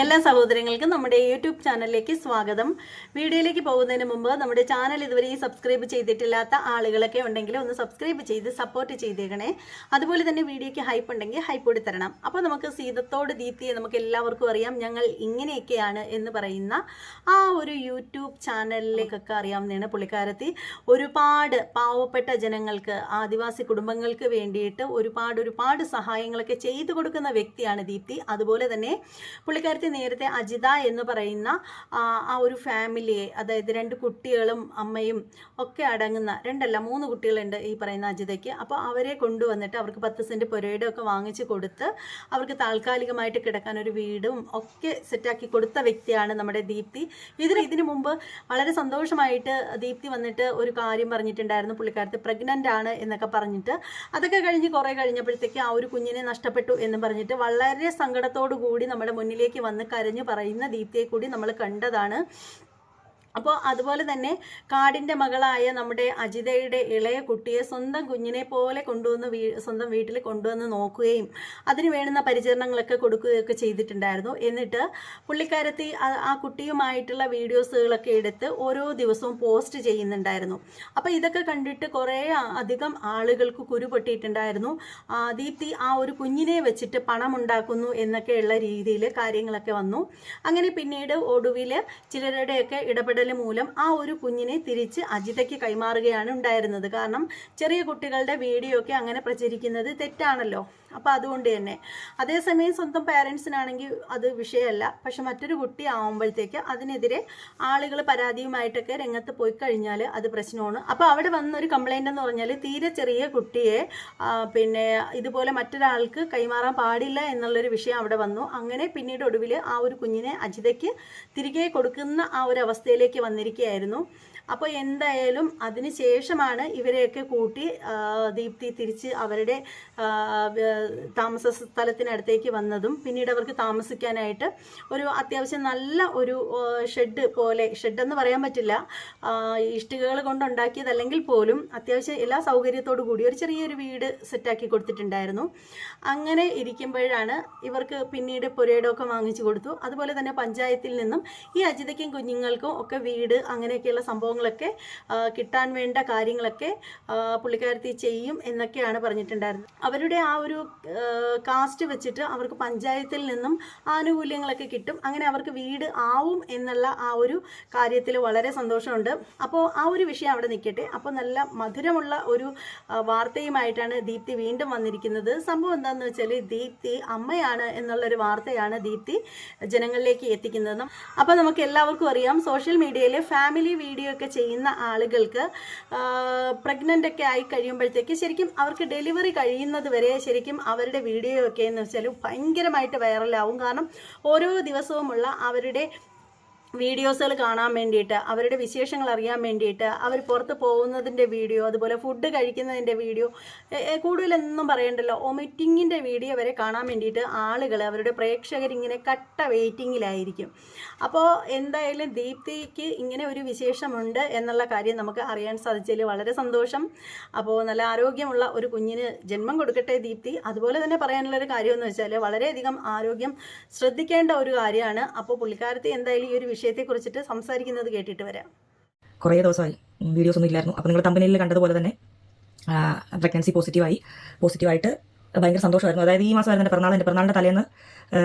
എല്ലാ സഹോദരങ്ങൾക്കും നമ്മുടെ യൂട്യൂബ് ചാനലിലേക്ക് സ്വാഗതം. വീഡിയോയിലേക്ക് പോകുന്നതിന് മുമ്പ് നമ്മുടെ ചാനൽ ഇതുവരെ സബ്സ്ക്രൈബ് ചെയ്തിട്ടില്ലാത്ത ആളുകളൊക്കെ ഉണ്ടെങ്കിൽ ഒന്ന് സബ്സ്ക്രൈബ് ചെയ്ത് സപ്പോർട്ട് ചെയ്തേക്കണേ. അതുപോലെ തന്നെ വീഡിയോയ്ക്ക് ഹൈപ്പ് ഉണ്ടെങ്കിൽ ഹൈപ്പ് കൂടി തരണം. അപ്പോൾ നമുക്ക് സീതത്തോട് ദീപ്തിയെ നമുക്ക് എല്ലാവർക്കും അറിയാം, ഞങ്ങൾ ഇങ്ങനെയൊക്കെയാണ് എന്ന് പറയുന്ന ആ ഒരു യൂട്യൂബ് ചാനലിലേക്കൊക്കെ അറിയാവുന്നതാണ് പുള്ളിക്കാരത്തി. ഒരുപാട് പാവപ്പെട്ട ജനങ്ങൾക്ക്, ആദിവാസി കുടുംബങ്ങൾക്ക് വേണ്ടിയിട്ട് ഒരുപാട് സഹായങ്ങളൊക്കെ ചെയ്തു കൊടുക്കുന്ന വ്യക്തിയാണ് ദീപ്തി. അതുപോലെ തന്നെ പുള്ളിക്കാരത്തി നേരത്തെ അജിത എന്ന് പറയുന്ന ആ ഒരു ഫാമിലിയെ, അതായത് 2 കുട്ടികളും അമ്മയും ഒക്കെ അടങ്ങുന്ന 3 കുട്ടികളുണ്ട് ഈ പറയുന്ന അജിതയ്ക്ക്. അപ്പോൾ അവരെ കൊണ്ടുവന്നിട്ട് അവർക്ക് 10 സെൻറ്റ് പുരയുടെ ഒക്കെ വാങ്ങിച്ച് കൊടുത്ത് അവർക്ക് താൽക്കാലികമായിട്ട് കിടക്കാൻ ഒരു വീടും ഒക്കെ സെറ്റാക്കി കൊടുത്ത വ്യക്തിയാണ് നമ്മുടെ ദീപ്തി. ഇതിനു മുമ്പ് വളരെ സന്തോഷമായിട്ട് ദീപ്തി വന്നിട്ട് ഒരു കാര്യം പറഞ്ഞിട്ടുണ്ടായിരുന്നു, പുള്ളിക്കാരത്തി പ്രഗ്നൻ്റ് ആണ് എന്നൊക്കെ പറഞ്ഞിട്ട്. അതൊക്കെ കുറേ കഴിഞ്ഞപ്പോഴത്തേക്ക് ആ ഒരു കുഞ്ഞിനെ നഷ്ടപ്പെട്ടു എന്ന് പറഞ്ഞിട്ട് വളരെ സങ്കടത്തോടു കൂടി നമ്മുടെ മുന്നിലേക്ക് വന്ന് കരഞ്ഞു പറയുന്ന ദീപ്തിയെ കൂടി നമ്മൾ കണ്ടതാണ്. അപ്പോൾ അതുപോലെ തന്നെ കാടിൻ്റെ മകളായ നമ്മുടെ അജിതയുടെ ഇളയ കുട്ടിയെ സ്വന്തം കുഞ്ഞിനെ പോലെ കൊണ്ടുവന്ന് സ്വന്തം വീട്ടിൽ കൊണ്ടുവന്ന് നോക്കുകയും അതിന് വേണ്ടുന്ന പരിചരണങ്ങളൊക്കെ കൊടുക്കുകയൊക്കെ ചെയ്തിട്ടുണ്ടായിരുന്നു. എന്നിട്ട് പുള്ളിക്കാരത്തി ആ കുട്ടിയുമായിട്ടുള്ള വീഡിയോസുകളൊക്കെ എടുത്ത് ഓരോ ദിവസവും പോസ്റ്റ് ചെയ്യുന്നുണ്ടായിരുന്നു. അപ്പോൾ ഇതൊക്കെ കണ്ടിട്ട് കുറേ അധികം ആളുകൾക്ക് കുരുപൊട്ടിയിട്ടുണ്ടായിരുന്നു. ദീപ്തി ആ ഒരു കുഞ്ഞിനെ വെച്ചിട്ട് പണമുണ്ടാക്കുന്നു എന്നൊക്കെയുള്ള രീതിയിൽ കാര്യങ്ങളൊക്കെ വന്നു. അങ്ങനെ പിന്നീട് ഒടുവിൽ ചിലരുടെയൊക്കെ ഇടപെടൽ മൂലം ആ ഒരു കുഞ്ഞിനെ തിരിച്ച് അജിതയ്ക്ക് കൈമാറുകയാണ് ഉണ്ടായിരുന്നത്. കാരണം ചെറിയ കുട്ടികളുടെ വീഡിയോ ഒക്കെ അങ്ങനെ പ്രചരിക്കുന്നത് തെറ്റാണല്ലോ. അപ്പോൾ അതുകൊണ്ട് തന്നെ അതേസമയം സ്വന്തം പാരൻസിനാണെങ്കിൽ അത് വിഷയമല്ല. പക്ഷെ മറ്റൊരു കുട്ടി ആവുമ്പോഴത്തേക്ക് അതിനെതിരെ ആളുകൾ പരാതിയുമായിട്ടൊക്കെ രംഗത്ത് പോയി കഴിഞ്ഞാൽ അത് പ്രശ്നമാണ്. അപ്പോൾ അവിടെ വന്നൊരു കംപ്ലൈൻ്റ് എന്ന് പറഞ്ഞാൽ തീരെ ചെറിയ കുട്ടിയെ പിന്നെ ഇതുപോലെ മറ്റൊരാൾക്ക് കൈമാറാൻ പാടില്ല എന്നുള്ളൊരു വിഷയം അവിടെ വന്നു. അങ്ങനെ പിന്നീട് ഒടുവിൽ ആ ഒരു കുഞ്ഞിനെ അജിതയ്ക്ക് തിരികെ കൊടുക്കുന്ന ആ ഒരു അവസ്ഥയിലേക്ക് വന്നിരിക്കുകയായിരുന്നു. അപ്പോൾ എന്തായാലും അതിന് ശേഷമാണ് ഇവരെയൊക്കെ കൂട്ടി ദീപ്തി തിരിച്ച് അവരുടെ താമസ സ്ഥലത്തിനടുത്തേക്ക് വന്നതും പിന്നീട് അവർക്ക് താമസിക്കാനായിട്ട് ഒരു അത്യാവശ്യം നല്ല ഒരു ഷെഡെന്ന് പറയാൻ പറ്റില്ല, ഇഷ്ടികകൾ കൊണ്ടുണ്ടാക്കിയതല്ലെങ്കിൽ പോലും അത്യാവശ്യം എല്ലാ സൗകര്യത്തോടു കൂടി ഒരു ചെറിയൊരു വീട് സെറ്റാക്കി കൊടുത്തിട്ടുണ്ടായിരുന്നു. അങ്ങനെ ഇരിക്കുമ്പോഴാണ് ഇവർക്ക് പിന്നീട് പുരയിടമൊക്കെ വാങ്ങിച്ചു കൊടുത്തു. അതുപോലെ തന്നെ പഞ്ചായത്തിൽ നിന്നും ഈ അജിതയ്ക്കും കുഞ്ഞുങ്ങൾക്കും ഒക്കെ വീട് അങ്ങനെയൊക്കെയുള്ള സംഭവങ്ങളൊക്കെ കിട്ടാൻ വേണ്ട കാര്യങ്ങളൊക്കെ പുള്ളിക്കാരത്തി ചെയ്യും എന്നൊക്കെയാണ് പറഞ്ഞിട്ടുണ്ടായിരുന്നത്. അവരുടെ ആ ഒരു കാസ്റ്റ് വെച്ചിട്ട് അവർക്ക് പഞ്ചായത്തിൽ നിന്നും ആനുകൂല്യങ്ങളൊക്കെ കിട്ടും. അങ്ങനെ അവർക്ക് വീട് ആവും എന്നുള്ള ആ ഒരു കാര്യത്തിൽ വളരെ സന്തോഷമുണ്ട്. അപ്പോൾ ആ ഒരു വിഷയം അവിടെ നിൽക്കട്ടെ. അപ്പോൾ നല്ല മധുരമുള്ള ഒരു വാർത്തയുമായിട്ടാണ് ദീപ്തി വീണ്ടും വന്നിരിക്കുന്നത്. സംഭവം എന്താണെന്ന് വെച്ചാൽ ദീപ്തി അമ്മയാണ് എന്നുള്ളൊരു വാർത്തയാണ് ദീപ്തി ജനങ്ങളിലേക്ക് എത്തിക്കുന്നത്. അപ്പോൾ നമുക്ക് എല്ലാവർക്കും അറിയാം, സോഷ്യൽ മീഡിയയിൽ ഫാമിലി വീഡിയോ ഒക്കെ ചെയ്യുന്ന ആളുകൾക്ക് പ്രഗ്നൻ്റ് ഒക്കെ ആയി കഴിയുമ്പോഴത്തേക്ക് ശരിക്കും അവർക്ക് ഡെലിവറി കഴിയുന്നത് വരെ ശരിക്കും അവരുടെ വീഡിയോ ഒക്കെ എന്ന് വെച്ചാൽ ഭയങ്കരമായിട്ട് വൈറലാവും. കാരണം ഓരോ ദിവസവുമുള്ള അവരുടെ വീഡിയോസുകൾ കാണാൻ വേണ്ടിയിട്ട്, അവരുടെ വിശേഷങ്ങൾ അറിയാൻ വേണ്ടിയിട്ട്, അവർ പുറത്ത് പോകുന്നതിൻ്റെ വീഡിയോ, അതുപോലെ ഫുഡ് കഴിക്കുന്നതിൻ്റെ വീഡിയോ, കൂടുതലൊന്നും പറയണ്ടല്ലോ, ഒമിറ്റിങ്ങിൻ്റെ വീഡിയോ വരെ കാണാൻ വേണ്ടിയിട്ട് ആളുകൾ, അവരുടെ പ്രേക്ഷകരിങ്ങനെ കട്ട വെയിറ്റിങ്ങിലായിരിക്കും. അപ്പോൾ എന്തായാലും ദീപ്തിക്ക് ഇങ്ങനെ ഒരു വിശേഷമുണ്ട് എന്നുള്ള കാര്യം നമുക്ക് അറിയാൻ സാധിച്ചതിൽ വളരെ സന്തോഷം. അപ്പോൾ നല്ല ആരോഗ്യമുള്ള ഒരു കുഞ്ഞിന് ജന്മം കൊടുക്കട്ടെ ദീപ്തി. അതുപോലെ തന്നെ പറയാനുള്ളൊരു കാര്യമെന്ന് വെച്ചാൽ വളരെയധികം ആരോഗ്യം ശ്രദ്ധിക്കേണ്ട ഒരു കാര്യമാണ്. അപ്പോൾ പുള്ളിക്കാരത്തി എന്തായാലും ഈ ഒരു വിഷയത്തെക്കുറിച്ചിട്ട് സംസാരിക്കുന്നത് കേട്ടിട്ട് വരാം. കുറേ ദിവസമായി വീഡിയോസ് ഒന്നും ഇല്ലായിരുന്നു. അപ്പോൾ നിങ്ങൾ തമ്പനിയിൽ കണ്ടതുപോലെ തന്നെ പ്രഗ്നൻസി പോസിറ്റീവായിട്ട് ഭയങ്കര സന്തോഷമായിരുന്നു. അതായത് ഈ മാസം വരുന്ന എൻ്റെ പിറന്നാളിൻ്റെ തലേന്ന്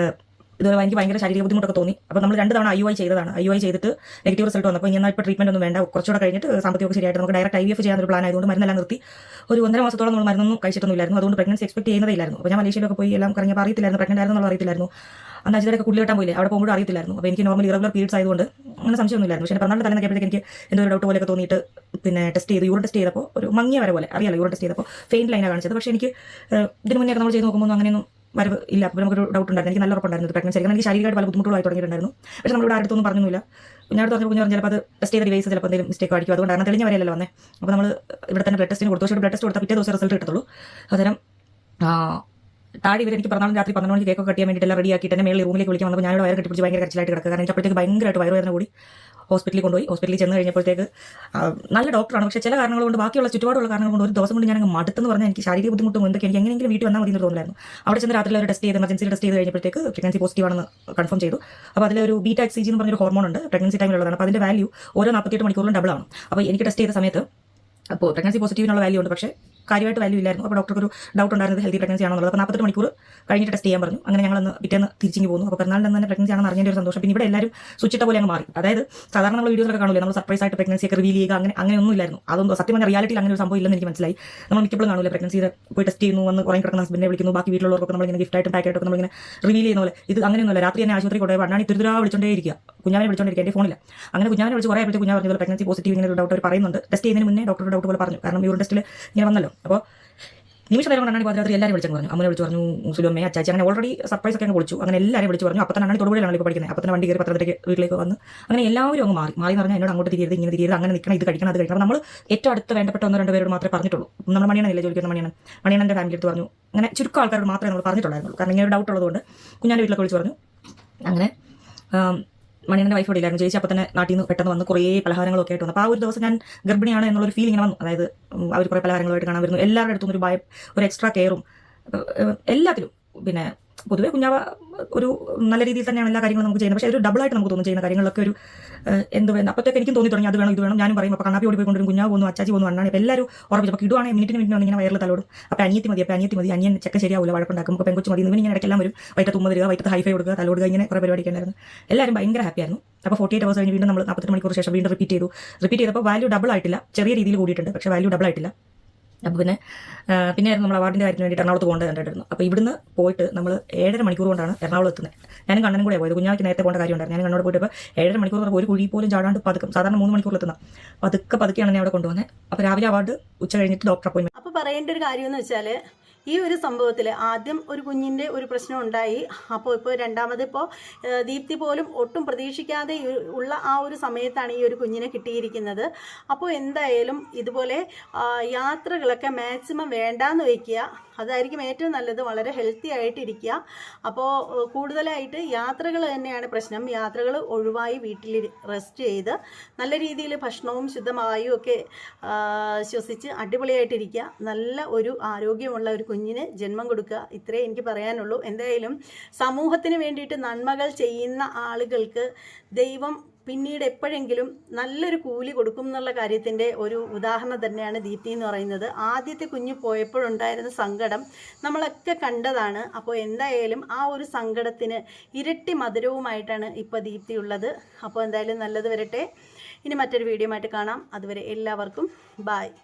ഇതുപോലെ എനിക്ക് ഭയങ്കര ശാരീരിക ബുദ്ധിമുട്ടൊക്കെ തോന്നി. അപ്പോൾ നമ്മൾ 2 തവണ IUI ചെയ്തതാണ്. IUI ചെയ്തിട്ട് നെഗറ്റീവ് റിസൾട്ട് വന്നപ്പോൾ ഇങ്ങനെ ഇപ്പോൾ ട്രീറ്റ്മെൻറ്റ് ഒന്നും വേണ്ട, കുറച്ചുകൂടെ കഴിഞ്ഞിട്ട് സാമ്പത്തികമൊക്കെ ശരിയായിട്ട് നമുക്ക് ഡയറക്റ്റ് IVF ചെയ്യാനൊരു പ്ലാൻ ആയതുകൊണ്ട് മരുന്നെല്ലാം നിർത്തി. ഒരു 1.5 മാസത്തോളം നമ്മൾ മരുന്നൊന്നും കഴിച്ചിട്ടൊന്നുമില്ലായിരുന്നു. അതുകൊണ്ട് പ്രഗ്നൻസി എക്സ്പെക്ട് ചെയ്യുന്നതില്ലായിരുന്നു. അപ്പോൾ ഞാൻ മലേഷ്യയിലൊക്കെ പോയി എല്ലാം കറങ്ങിയപ്പോൾ അറിയത്തില്ലായിരുന്നു പ്രഗ്നൻ്റ് ആയിരുന്നുള്ള അറിയത്തില്ലായിരുന്നു. അന്ന് അജിതയൊക്കെ കുള്ളി കെട്ടാൻ പോയില്ലേ, അവിടെ പോകുമ്പോഴും അറിയത്തില്ലായിരുന്നു. അപ്പോൾ എനിക്ക് നോർമൽ ഇറഗുലർ പീരീഡ്സ് ആയതുകൊണ്ട് അങ്ങനെ സംശയമൊന്നുമില്ലായിരുന്നു. പക്ഷേ പിറന്നാളിൻ്റെ തലേന്ന് കേട്ടപ്പോഴേക്ക് എനിക്ക് എന്തോ ഒരു ഡൗട്ട് പോലെയൊക്കെ തോന്നിയിട്ട് പിന്നെ യൂറിൻ ടെസ്റ്റ് ചെയ്തപ്പോൾ ഒരു മങ്ങിയ വരെ പോലെ അറിയാലോ, യൂറിൻ ടെസ്റ്റ് ചെയ്തപ്പോൾ ഫെയിൻ ലൈനാണ് കാണിച്ചത്. പക്ഷേ എനിക്ക് ഇതിന് മുന്നേ നമ്മൾ ചെയ്ത് നോക്കുമ്പോൾ അങ്ങനെയൊന്നും വരവ് ഇല്ല. അപ്പോൾ നമുക്കൊരു ഡൗട്ട് ഉണ്ടായിരുന്നു. എനിക്ക് നല്ല ഉറപ്പുണ്ടായിരുന്നു പ്രഗ്നൻസി. കാരണം എനിക്ക് ശാരീരികമായിട്ട് പല ബുദ്ധിമുട്ടുകളായി തുടങ്ങിയിട്ടുണ്ടായിരുന്നു. പക്ഷേ നമ്മളിവിടെ അടുത്തൊന്നും പറഞ്ഞൊന്നുമില്ല. ഞാൻ അടുത്ത് കുഞ്ഞു പറഞ്ഞാൽ അത് ടെസ്റ്റ് ചെയ്ത ഡിവൈസ് ചിലപ്പോൾ എന്തെങ്കിലും മിസ്റ്റേക്ക് ആയിരിക്കും. അതുകൊണ്ടാണ് തെളിഞ്ഞ വരെയല്ലോ വന്നേ. അപ്പോൾ നമ്മൾ ഇവിടെ തന്നെ ബ്ലഡ് ടെസ്റ്റിന് കൊടുത്തു. പക്ഷേ ബ്ലഡ് ടെസ്റ്റ് കൊടുത്താൽ പിറ്റേ ദിവസം റിസൾട്ട് കിട്ടത്തുള്ളൂ. അന്നേരം താഴെ ഇവർ എനിക്ക് പിറന്നാളും രാത്രി 12 മണിക്ക് കേക്കൊക്കെ കട്ടിയാൻ വേണ്ടിയിട്ട് എല്ലാം റെഡിയാക്കിയിട്ട് എന്നെ മേളിൽ റൂമിലേക്ക് വിളിക്കാൻ വന്നപ്പോൾ ഞാനിവിടെ വയറ് കെട്ടിപ്പിടിച്ച് ഭയങ്കര കരച്ചിലായിട്ട് കിടക്കുക. കാരണം എനിക്ക് അപ്പോഴത്തേക്ക് ഭയങ്കരമായിട്ട് വയറുവേദന കൂടി ഹോസ്പിറ്റലിൽ കൊണ്ടുപോയി. ഹോസ്പിറ്റലിൽ ചെന്ന് കഴിഞ്ഞപ്പോഴത്തേക്ക് നല്ല ഡോക്ടറാണ്. പക്ഷേ ചില കാരണങ്ങൾ കൊണ്ട്, ബാക്കിയുള്ള ചുറ്റുപാടുള്ള കാരണങ്ങൾ കൊണ്ട് ഒരു ദിവസം കൊണ്ട് ഞാൻ മടുത്തെന്ന് പറഞ്ഞാൽ എനിക്ക് ശാരീരിക ബുദ്ധിമുട്ടും എന്തൊക്കെ എനിക്ക് എങ്ങനെയെങ്കിലും വീട്ടിൽ വന്നാൽ മതി എന്ന് തോന്നില്ലായിരുന്നു. അവിടെ ചെന്ന് രാത്രി ഒരു ടെസ്റ്റ് ചെയ്ത് എമർജൻസി ടെസ്റ്റ് ചെയ്ത് കഴിഞ്ഞപ്പോഴത്തേക്ക് പ്രഗ്നൻസി പോസിറ്റീവ് ആണെന്ന് കൺഫേം ചെയ്തു. അപ്പോൾ അതിലൊരു ബീറ്റ-HCG എന്ന് പറഞ്ഞൊരു ഹോർമോൺ ഉണ്ട്, പ്രഗ്നൻസി ടൈമിലുള്ളതാണ്. അപ്പോൾ അതിൻ്റെ വാല്യൂ ഓരോ 48 മണിക്കൂറിലും ഡബിൾ ആണ്. അപ്പോൾ എനിക്ക് ടെസ്റ്റ് ചെയ്ത സമയത്ത് അപ്പോൾ പ്രഗ്നൻസി പോസിറ്റീവിനുള്ള വാല്യൂ ഉണ്ട്, പക്ഷേ കാര്യമായിട്ട് വാല്യൂ ഇല്ലായിരുന്നു. അപ്പോൾ ഡോക്ടർക്ക് ഒരു ഡൗട്ട് ഉണ്ടായിരുന്നത് ഹെൽത്തി പ്രഗ്നൻസി ആണെന്നുള്ളത്. അപ്പോൾ 48 മണിക്കൂർ കഴിഞ്ഞിട്ട് ടെസ്റ്റ് ചെയ്യാൻ പറഞ്ഞു. അങ്ങനെ ഞങ്ങൾ പിറ്റേന്ന് തിരിച്ചിങ്ങ് പോകുന്നു. അപ്പോൾ പെരുന്നാളിൽ തന്നെ പ്രഗ്നൻസി ആണെന്ന് അറിഞ്ഞ ഒരു സന്തോഷം. പിന്നെ ഇവിടെ എല്ലാവരും സ്വിച്ചിട്ട പോലെ അങ്ങ് മാറി. അതായത് സാധാരണ നമ്മൾ വീഡിയോസൊക്കെ കാണില്ലേ, നമ്മൾ സർപ്രൈസ് ആയിട്ട് പ്രഗ്നൻസി ഒക്കെ റിവീൽ ചെയ്യുക, അങ്ങനെ ഒന്നും ഇല്ലായിരുന്നു. അതൊന്നും സത്യം പറഞ്ഞാൽ റിയാലിറ്റിയിൽ അങ്ങനെ ഒരു സംഭവം ഇല്ലെന്ന് എനിക്ക് മനസ്സിലായി. നമ്മൾ മിക്കപ്പോഴും കാണില്ല, പ്രഗ്നൻസി പോയി ടെസ്റ്റ് ചെയ്യുന്നു, വന്ന് കുറേ കിടക്കുന്ന ഹസ്ബൻഡിനെ വിളിക്കുന്നു, ബാക്കി വീട്ടിലുള്ളവർക്കൊക്കെ നമ്മളിങ്ങനെ ഗിഫ്റ്റായിട്ടും പാക്കായിട്ടൊക്കെ നമ്മളിങ്ങനെ റിവീൽ ചെയ്യുന്ന പോലെ. ഇത് അങ്ങനെയൊന്നുമല്ല. രാത്രി തന്നെ ആശുപത്രി കൊണ്ടുപോയി അണ്ണാണി തിരുതുരാ വിളിച്ചോണ്ടേയിരിക്കുക, കുഞ്ഞാവിനെ വിളിച്ചോണ്ടിരിക്കുക. എൻ്റെ ഫോണില്ല. അങ്ങനെ കുഞ്ഞാവിനെ വിളിച്ച് കുറേ ആയപ്പോഴത്തേക്ക് കുഞ്ഞാവ് പറഞ്ഞത് പ്രഗ്നൻസി പോസിറ്റീവ് ഇങ്ങനെ ഒരു ഡൗട്ട് അവർ പറയുന്നുണ്ട്. ടെസ്റ്റ് ചെയ്യുന്നതിന് മുന്നേ ഡോക്ടറുടെ ഡൗട്ട് പോലെ പറഞ്ഞു. കാരണം യൂറിൻ ടെസ്റ്റിൽ ഇങ്ങനെ വന്നല്ലോ. അപ്പോൾ നിമിഷം നേരം കൊണ്ടാണ് പാതിരാത്രി എല്ലാവരും വിളിച്ചു പറഞ്ഞു. അമ്മനെ വിളിച്ചു പറഞ്ഞു, സുലുമ്മേ, അച്ചാച്ചി, അങ്ങനെ ഓൾറെഡി സർപ്രൈസ് ഒക്കെ വിളിച്ചു. അങ്ങനെ എല്ലാവരും വിളിച്ചു പറഞ്ഞു. അപ്പോൾ തന്നെ തൊടുപുഴയിലാണ് ഇപ്പോൾ പഠിക്കുന്നത്. അപ്പോൾ തന്നെ വണ്ടി കയറി പത്രത്തിലേക്ക് വീട്ടിലേക്ക് വന്ന് അങ്ങനെ എല്ലാവരും അങ്ങ് മാറി എന്ന് പറഞ്ഞാൽ എന്നോട് അങ്ങോട്ട് തിരിയരുത്, ഇങ്ങനെ തിരിയരുത്, അങ്ങനെ നിൽക്കണം, ഇത് കഴിക്കണം, അത് കഴിക്കണം. അപ്പോൾ നമ്മൾ ഏറ്റവും അടുത്ത് വേണ്ടപ്പെട്ട 1-2 പേരോട് മാത്രമേ പറഞ്ഞിട്ടുള്ളൂ. നമ്മൾ മണിയണല്ലേ ചോദിക്കുന്ന മണിയണ്ണൻ്റെ ഫാമിലി അടുത്ത് പറഞ്ഞു. അങ്ങനെ ചുരുക്കം ആൾക്കാരോട് മാത്രമേ നമ്മൾ പറഞ്ഞിട്ടുള്ളായിരുന്നു. കാരണം ഇങ്ങനെ ഒരു ഡൗട്ട് ഉള്ളതുകൊണ്ട് കുഞ്ഞാൻ്റെ വീട്ടിലൊക്കെ വിളിച്ചു പറഞ്ഞു. അങ്ങനെ മണിയൻ്റെ വൈഫ് ഇല്ലായിരുന്നു. ചേച്ചി അപ്പോൾ തന്നെ നാട്ടിൽ നിന്ന് പെട്ടെന്ന് വന്ന് കുറേ പലഹാരങ്ങളൊക്കെ ആയിട്ട് വന്നു. അപ്പോൾ ആ ഒരു ദിവസം ഞാൻ ഗർഭിണിയാണ് എന്നുള്ളൊരു ഫീൽ ഇങ്ങനെ വന്നു. അതായത് അവർ കുറേ പലഹാരങ്ങളായിട്ട് കാണാൻ വരുന്നു. എല്ലാവരുടെ അടുത്തും ഒരു ഭയം, ഒരു എക്സ്ട്രാ കെയറും എല്ലാത്തിലും. പിന്നെ പൊതുവേ കുഞ്ഞാവ ഒരു നല്ല രീതിയിൽ തന്നെയാണ് എല്ലാ കാര്യങ്ങളും നമുക്ക് ചെയ്യുന്നത്. പക്ഷേ ഒരു ഡബിളായിട്ട് നമുക്ക് തോന്നും ചെയ്യുന്ന കാര്യങ്ങളൊക്കെ ഒരു എന്ത് വേണം. അപ്പോഴത്തേക്ക് എനിക്കും തോന്നി തുടങ്ങി അത് വേണം ഇത് വേണം. ഞാനും പറയും. അപ്പോൾ കണ്ണാപ്പി ഓടി പോയിക്കൊണ്ടും കുഞ്ഞാവ് പോകുന്നു, അച്ചാച്ചി പോകുന്നു, അണ്ണാണ്. അപ്പോൾ എല്ലാവരും ഉറപ്പിച്ചു. അപ്പോൾ കിടുവാണെങ്കിൽ മിനിറ്റിന് ഇങ്ങനെ വയറിൽ തലോടും. അപ്പോൾ അനിയത്തി മതി, അനിയൻ ചെക്ക ശരിയാവില്ല, വഴക്കുണ്ടാക്കും. അപ്പോൾ പെങ്കൊച്ചു മതി, ഇങ്ങനെ ഇടയ്ക്കെല്ലാം വരും. വൈകിട്ട് തുമ്മ തരിക, വൈകിട്ട് ഹൈഫൈ കൊടുക്കുക, തലോടുക, ഇങ്ങനെ കുറേ പരിപാടിയൊക്കെ ഉണ്ടായിരുന്നു. എല്ലാവരും ഭയങ്കര ഹാപ്പിയായിരുന്നു. അപ്പോൾ 48 hours കഴിഞ്ഞ് വീണ്ടും നമ്മൾ 48 മണിക്കൂർ ശേഷം വീണ്ടും റിപ്പീറ്റ് ചെയ്തപ്പോൾ വാല്യൂ ഡബിൾ ആയിട്ടില്ല, ചെറിയ രീതിയിൽ കൂടിയിട്ടുണ്ട്, പക്ഷേ വാല്യൂ ഡബിൾ ആയിട്ടില്ല. അപ്പോൾ പിന്നെ നമ്മൾ അവാർഡിൻ്റെ കാര്യത്തിന് വേണ്ടിയിട്ട് എറണാകുളത്ത് പോകേണ്ടത് കണ്ടിട്ടുണ്ടായിരുന്നു. അപ്പോൾ ഇവിടുന്ന് പോയിട്ട് നമ്മൾ 7.5 മണിക്കൂർ കൊണ്ടാണ് എറണാകുളം എത്തുന്നത്. ഞാനും കണ്ണനും കൂടെ പോയത്. കുഞ്ഞാക്ക് നേരത്തെ പോകേണ്ട കാര്യമുണ്ടായിരുന്നു. ഞാൻ കണ്ണോട് പോയിട്ട് 7.5 മണിക്കൂർ ഒരു കുഴി പോലും ചാടാണ്ട് പതുക്കും, സാധാരണ 3 മണിക്കൂറിൽ എത്തുന്ന പതുക്കെയാണ് എന്നെ അവിടെ കൊണ്ടുവന്നത്. അപ്പോൾ രാവിലെ അവാർഡ്, ഉച്ച കഴിഞ്ഞിട്ട് ഡോക്ടർ അപ്പോയിൻമെന്റ്. അപ്പോൾ പറയേണ്ട ഒരു കാര്യം എന്ന് വെച്ചാൽ ഈ ഒരു സംഭവത്തിൽ ആദ്യം ഒരു കുഞ്ഞിൻ്റെ ഒരു പ്രശ്നം ഉണ്ടായി. ഇപ്പോൾ രണ്ടാമത് ദീപ്തി പോലും ഒട്ടും പ്രതീക്ഷിക്കാതെ ഉള്ള ആ ഒരു സമയത്താണ് ഈ ഒരു കുഞ്ഞിനെ കിട്ടിയിരിക്കുന്നത്. അപ്പോൾ എന്തായാലും ഇതുപോലെ യാത്രകളൊക്കെ മാക്സിമം വേണ്ടാന്ന് വയ്ക്കുക. അതായിരിക്കും ഏറ്റവും നല്ലത്. വളരെ ഹെൽത്തി ആയിട്ടിരിക്കുക. അപ്പോൾ കൂടുതലായിട്ട് യാത്രകൾ തന്നെയാണ് പ്രശ്നം. യാത്രകൾ ഒഴിവായി വീട്ടിൽ റെസ്റ്റ് ചെയ്ത് നല്ല രീതിയിൽ ഭക്ഷണവും ശുദ്ധവായുവും ഒക്കെ ശ്വസിച്ച് അടിപൊളിയായിട്ടിരിക്കുക. നല്ല ഒരു ആരോഗ്യമുള്ള ഒരു കുഞ്ഞിന് ജന്മം കൊടുക്കുക. ഇത്രേ എനിക്ക് പറയാനുള്ളൂ. എന്തായാലും സമൂഹത്തിന് വേണ്ടിയിട്ട് നന്മകൾ ചെയ്യുന്ന ആളുകൾക്ക് ദൈവം പിന്നീട് എപ്പോഴെങ്കിലും നല്ലൊരു കൂലി കൊടുക്കും എന്നുള്ള കാര്യത്തിൻ്റെ ഒരു ഉദാഹരണം തന്നെയാണ് ദീപ്തി എന്ന് പറയുന്നത്. ആദ്യത്തെ കുഞ്ഞ് പോയപ്പോഴുണ്ടായിരുന്ന സങ്കടം നമ്മളൊക്കെ കണ്ടതാണ്. അപ്പോൾ എന്തായാലും ആ ഒരു സങ്കടത്തിന് ഇരട്ടി മധുരവുമായിട്ടാണ് ഇപ്പോൾ ദീപ്തി ഉള്ളത്. അപ്പോൾ എന്തായാലും നല്ലത് വരട്ടെ. ഇനി മറ്റൊരു വീഡിയോ ആയിട്ട് കാണാം. അതുവരെ എല്ലാവർക്കും ബായ്.